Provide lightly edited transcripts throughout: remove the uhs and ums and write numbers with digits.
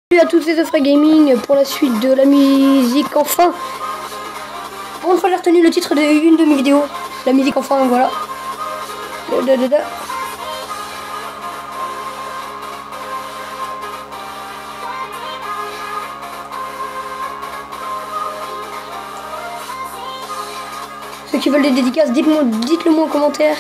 Salut à tous, c'est Free Gaming pour la suite de la musique enfin. Pour une fois j'ai retenu le titre d'une de mes vidéos. La musique enfin, voilà. Ceux qui veulent des dédicaces, dites-le moi en commentaire.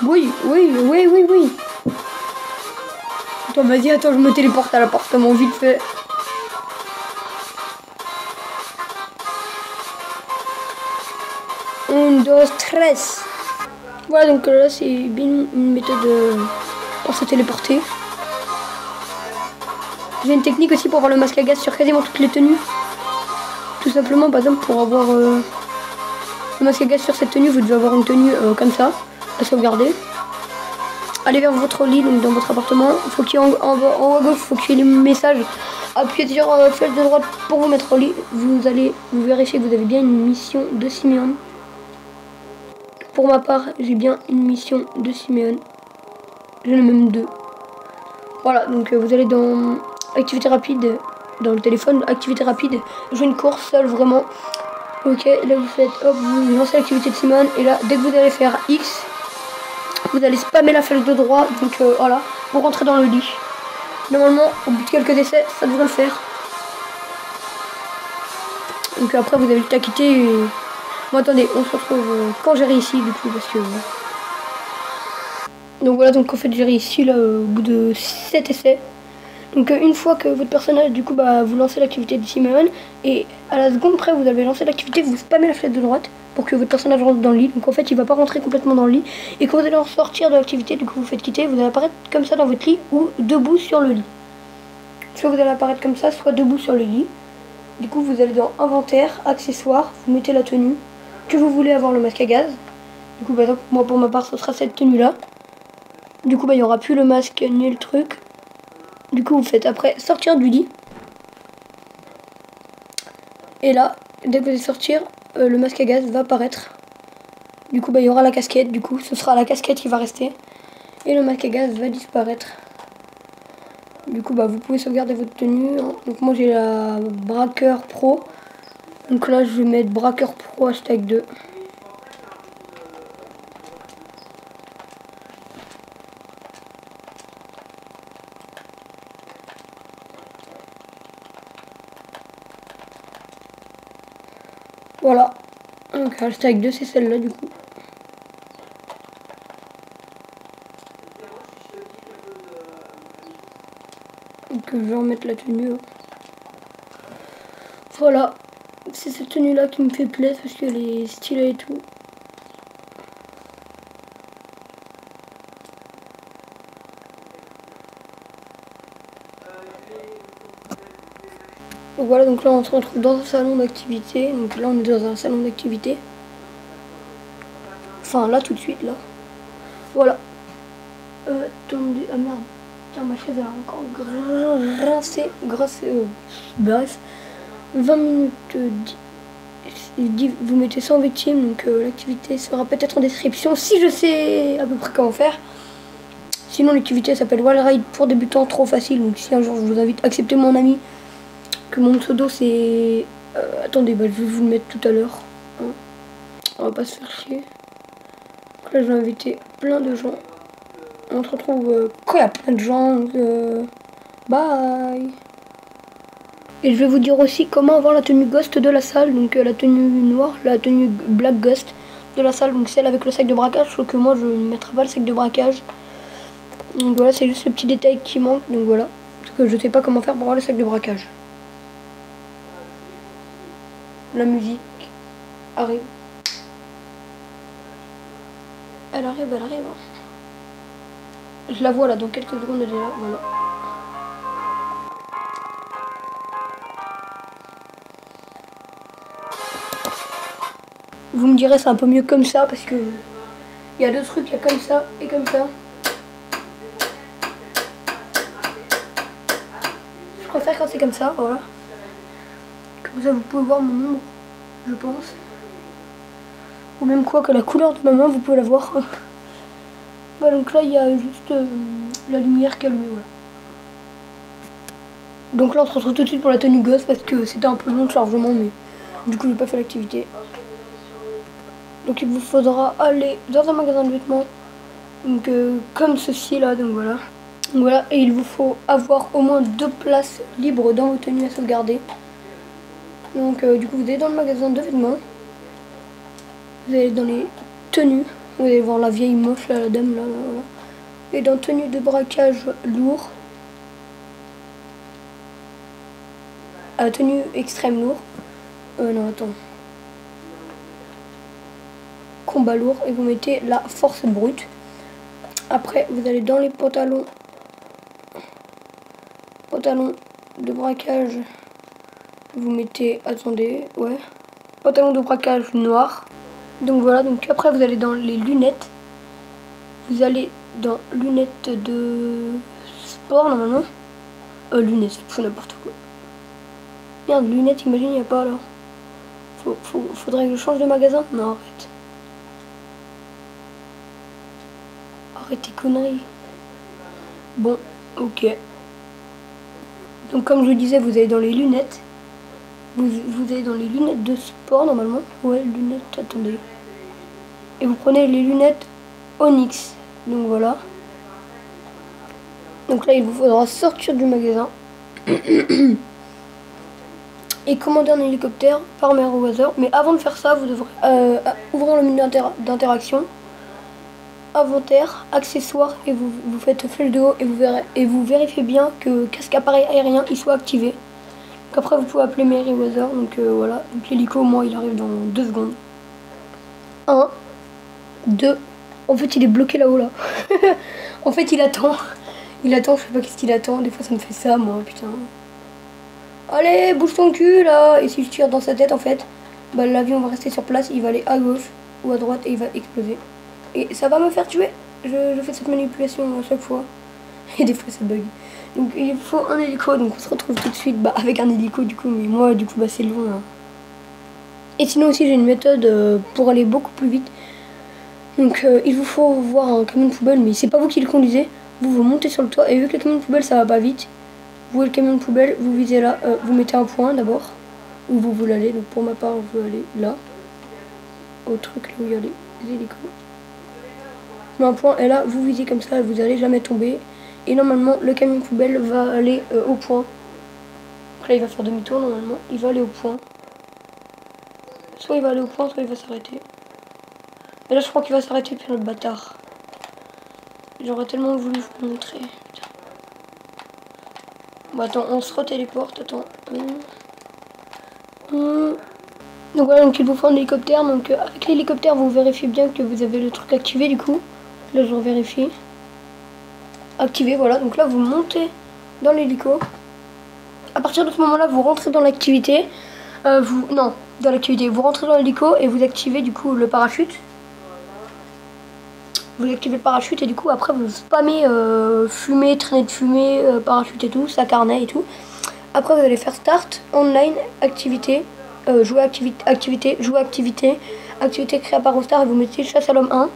Oui. Attends, vas-y, attends, je me téléporte à l'appartement vite fait. Un, deux, stress. Voilà, donc là, c'est bien une méthode pour se téléporter. J'ai une technique aussi pour avoir le masque à gaz sur quasiment toutes les tenues. Tout simplement, par exemple, pour avoir le masque à gaz sur cette tenue, vous devez avoir une tenue comme ça, à sauvegarder. Allez vers votre lit, donc dans votre appartement. Faut qu'il y ait en haut à gauche, faut qu'il y ait les messages. Appuyez sur flèche de droite pour vous mettre au lit. Vous vérifiez que vous avez bien une mission de Simeon. Pour ma part, j'ai bien une mission de Simeon. J'en ai même deux. Voilà, donc vous allez dans activité rapide, dans le téléphone, activité rapide, jouer une course seule vraiment. Ok, là vous faites, hop, vous lancez l'activité de Simon, et là, dès que vous allez faire X, vous allez spammer la flèche de droite, donc voilà, vous rentrez dans le lit. Normalement, au bout de quelques essais, ça devrait le faire. Donc après, vous avez le temps à quitter. Et... Bon, attendez, on se retrouve quand j'ai réussi, du coup, parce que... Donc voilà, donc en fait, j'ai réussi là, au bout de 7 essais. Donc une fois que votre personnage, du coup, bah, vous lancez l'activité de Simon, et à la seconde près, vous avez lancé l'activité, vous spammez la flèche de droite pour que votre personnage rentre dans le lit. Donc en fait, il va pas rentrer complètement dans le lit. Et quand vous allez en sortir de l'activité, du coup, vous faites quitter, vous allez apparaître comme ça dans votre lit ou debout sur le lit. Soit vous allez apparaître comme ça, soit debout sur le lit. Du coup, vous allez dans inventaire, accessoires, vous mettez la tenue que vous voulez avoir le masque à gaz. Du coup, bah, donc, moi pour ma part, ce sera cette tenue là. Du coup, bah, il n'y aura plus le masque ni le truc. Du coup, vous faites après sortir du lit. Et là, dès que vous allez sortir, le masque à gaz va apparaître. Du coup, bah, il y aura la casquette. Du coup, ce sera la casquette qui va rester. Et le masque à gaz va disparaître. Du coup, bah, vous pouvez sauvegarder votre tenue. Donc moi, j'ai la braqueur pro. Donc là, je vais mettre braqueur pro #2. Voilà. Donc #2, c'est celle-là, du coup. Donc je vais remettre la tenue. Voilà. C'est cette tenue-là qui me fait plaisir parce qu'elle est stylée et tout. Donc voilà, donc là on se retrouve dans un salon d'activité. Donc là on est dans un salon d'activité. Enfin là tout de suite là. Voilà. Attendez, ah merde. Tiens, ma chaise elle a encore grincé. Bref. 20 minutes 10. Vous mettez 100 victimes, donc l'activité sera peut-être en description si je sais à peu près comment faire. Sinon l'activité s'appelle Wall Ride pour débutants, trop facile. Donc si un jour je vous invite, acceptez mon ami. Que mon pseudo c'est... attendez, bah, je vais vous le mettre tout à l'heure. Hein. On va pas se faire chier. Donc là je vais inviter plein de gens. On se retrouve quand il y a plein de gens. Bye. Et je vais vous dire aussi comment avoir la tenue Ghost de la salle. Donc la tenue noire, la tenue Black Ghost de la salle. Donc celle avec le sac de braquage. Sauf que moi je ne mettrai pas le sac de braquage. Donc voilà, c'est juste le petit détail qui manque. Donc voilà. Parce que je sais pas comment faire pour avoir le sac de braquage. La musique arrive. Elle arrive. Je la vois là, dans quelques secondes elle est là, voilà. Vous me direz c'est un peu mieux comme ça parce que il y a deux trucs, il y a comme ça et comme ça. préfère quand c'est comme ça, voilà. Comme ça vous pouvez voir mon nombre, je pense. Ou même quoi que la couleur de ma main, vous pouvez la voir. Voilà, donc là il y a juste la lumière qui est allumée, voilà. Donc là on se retrouve tout de suite pour la tenue gosse parce que c'était un peu long de chargement, mais du coup j'ai pas fait l'activité. Donc il vous faudra aller dans un magasin de vêtements, donc comme ceci là, donc voilà. Donc voilà, et il vous faut avoir au moins 2 places libres dans vos tenues à sauvegarder. Donc du coup vous allez dans le magasin de vêtements, vous allez dans les tenues, vous allez voir la vieille moche là, la dame là, voilà. Et dans tenue de braquage lourd, tenue extrême lourd, non attends, combat lourd, et vous mettez la force brute. Après vous allez dans les pantalons de braquage, vous mettez, attendez, ouais, pantalon de braquage noir. Donc voilà, donc après vous allez dans les lunettes, vous allez dans lunettes de sport normalement, lunettes, c'est n'importe quoi. Merde, lunettes, imagine, il n'y a pas là. Faudrait que je change de magasin. Non, arrête. Arrête tes conneries. Bon, ok. Donc comme je le disais, vous allez dans les lunettes. Vous allez dans les lunettes de sport normalement. Ouais, lunettes, attendez. Et vous prenez les lunettes Onyx. Donc voilà. Donc là, il vous faudra sortir du magasin. Et commander un hélicoptère par mer au hasard. Mais avant de faire ça, vous devrez ouvrir le menu d'interaction, inventaire, accessoires, et vous faites flèche de haut et vous vérifiez bien que casque appareil aérien il soit activé. Donc après vous pouvez appeler Mary Weather. Donc voilà, donc l'hélico moi il arrive dans 2 secondes. 1, 2. En fait il est bloqué là-haut là. En fait il attend, je sais pas qu'est-ce qu'il attend. Des fois ça me fait ça moi, putain. Allez, bouge ton cul là. Et si je tire dans sa tête en fait, bah, l'avion va rester sur place, il va aller à gauche ou à droite et il va exploser. Et ça va me faire tuer. Je fais cette manipulation à chaque fois. Et des fois ça bug. Donc il faut un hélico, donc on se retrouve tout de suite avec un hélico du coup. Mais moi du coup bah, c'est long. Hein. Et sinon aussi j'ai une méthode pour aller beaucoup plus vite. Donc il vous faut voir un camion de poubelle, mais c'est pas vous qui le conduisez. Vous montez sur le toit et vu que le camion de poubelle ça va pas vite. Vous voyez le camion de poubelle, vous visez là, vous mettez un point d'abord, où vous voulez aller. Donc pour ma part, je veux aller là, au truc là où il y a les hélicos. Je mets un point et là, vous visez comme ça, vous n'allez jamais tomber. Et normalement, le camion de poubelle va aller au point. Donc là, il va faire demi-tour normalement, il va aller au point. Soit il va aller au point, soit il va s'arrêter. Et là, je crois qu'il va s'arrêter puis le bâtard. J'aurais tellement voulu vous montrer. Putain. Bon attends, on se retéléporte, attends. Donc voilà, donc il vous faut un hélicoptère. Donc avec l'hélicoptère, vous vérifiez bien que vous avez le truc activé du coup. Là je vérifie. Activé, voilà. Donc là vous montez dans l'hélico. À partir de ce moment-là, vous rentrez dans l'activité. Non, dans l'activité. Vous rentrez dans l'hélico et vous activez du coup le parachute. Vous activez le parachute et du coup après vous spammez fumée, traînée de fumée, parachute et tout, ça carnet et tout. Après vous allez faire start, online, activité, jouer activité, jouer activité, activité créée par Rostar et vous mettez chasse à l'homme 1.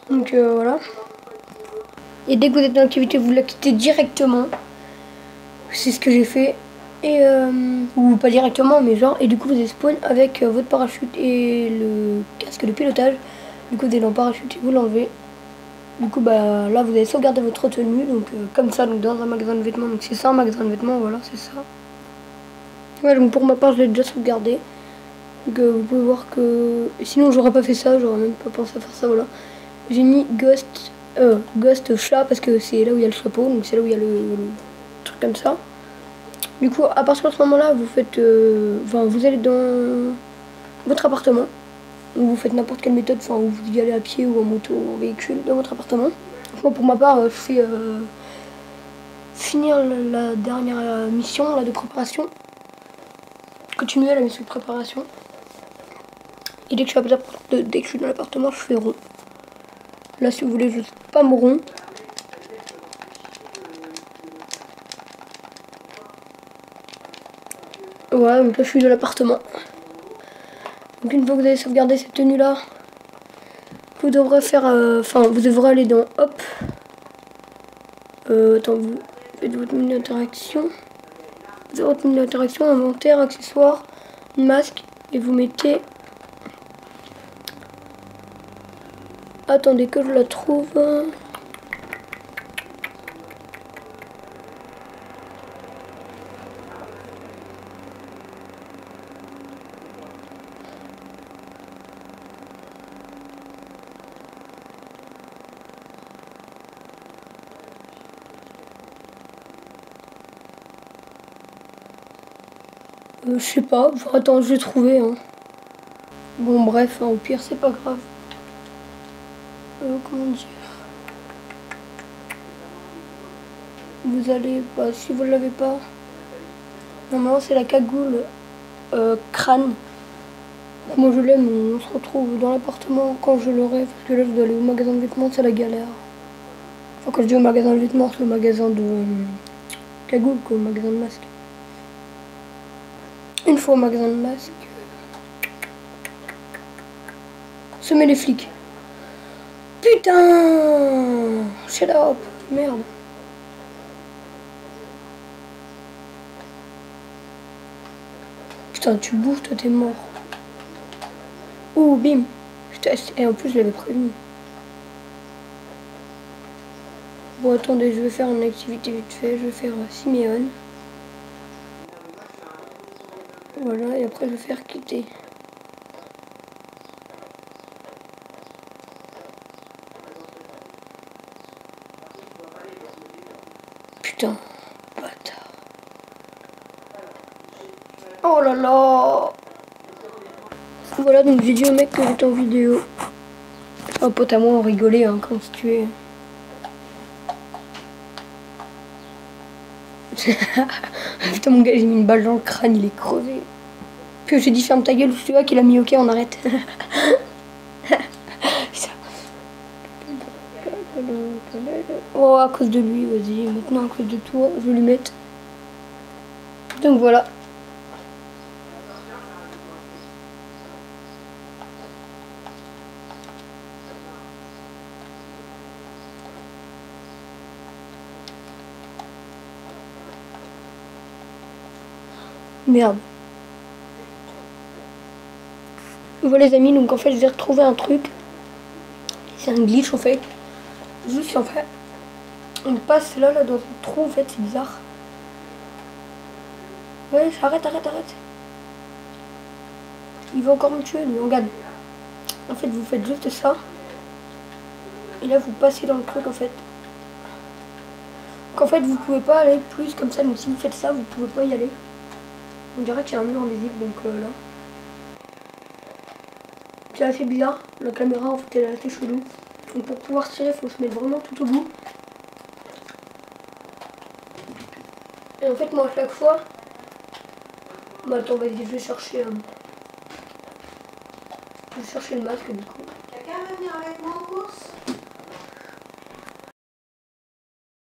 Donc voilà. Et dès que vous êtes dans l'activité, vous la quittez directement. C'est ce que j'ai fait. Et ou pas directement, mais genre. Et du coup, vous allez spawn avec votre parachute et le casque de pilotage. Du coup, vous allez dans le parachute et vous l'enlevez. Du coup, bah là, vous allez sauvegarder votre tenue. Donc, comme ça, donc dans un magasin de vêtements. Donc, c'est ça, un magasin de vêtements. Voilà, c'est ça. Ouais, donc pour ma part, je l'ai déjà sauvegardé. Donc, vous pouvez voir que. Sinon, j'aurais pas fait ça. J'aurais même pas pensé à faire ça. Voilà. J'ai mis Ghost chat parce que c'est là où il y a le chapeau, donc c'est là où il y a le truc comme ça. Du coup, à partir de ce moment-là, vous faites, vous allez dans votre appartement, où vous faites n'importe quelle méthode, enfin, où vous y allez à pied ou en moto ou en véhicule dans votre appartement. Moi, pour ma part, je fais finir la dernière mission là, de préparation, continuer la mission de préparation. Et dès que je suis dans l'appartement, je fais rond. Là, si vous voulez, je spam rond. Voilà, donc là, je suis dans l'appartement. Donc une fois que vous avez sauvegardé cette tenue-là, vous devrez faire... vous devrez aller dans hop. Attends, vous faites votre menu d'interaction. Vous avez votre menu d'interaction, inventaire, accessoires, masque. Et vous mettez... Attendez que je la trouve. Je sais pas, attends, je vais trouver. Hein. Bon, bref, hein, au pire, c'est pas grave. Comment dire? Vous allez, si vous ne l'avez pas, normalement c'est la cagoule crâne. Moi je l'aime, on se retrouve dans l'appartement quand je l'aurai, parce que là je dois aller au magasin de vêtements, c'est la galère. Enfin, quand je dis au magasin de vêtements, c'est le magasin de cagoule, quoi, au magasin de masques. Une fois au magasin de masques, semer les flics. Putain! Shut up! Merde! Putain, tu bouges, toi t'es mort. Ouh, bim! Putain, et en plus je l'avais prévenu. Bon, attendez, je vais faire une activité vite fait. Je vais faire Siméon. Voilà, et après je vais faire quitter. Putain, bâtard. Oh là là! Voilà, donc j'ai dit au mec que j'étais en vidéo. Un pote à moi, on rigolait, hein, quand tu es. Putain, mon gars, j'ai mis une balle dans le crâne, il est crevé. Puis j'ai dit ferme ta gueule, c'est toi qui l'a mis, ok, on arrête. Oh, à cause de lui, vas-y, maintenant à cause de toi, je vais lui mettre. Donc voilà. Merde. Voilà les amis, donc en fait j'ai retrouvé un truc. C'est un glitch en fait. Juste en fait, on passe là dans un trou en fait, c'est bizarre. Ouais, arrête. Il va encore me tuer, mais regarde. En fait, vous faites juste ça. Et là, vous passez dans le truc en fait. Donc en fait, vous pouvez pas aller plus comme ça. Donc si vous faites ça, vous pouvez pas y aller. On dirait qu'il y a un mur invisible, donc là. C'est assez bizarre. La caméra, en fait, elle est assez chelou. Donc pour pouvoir tirer, il faut se mettre vraiment tout au bout. Et en fait, moi, à chaque fois... Bah attends, vas-y, je vais chercher le masque, du coup.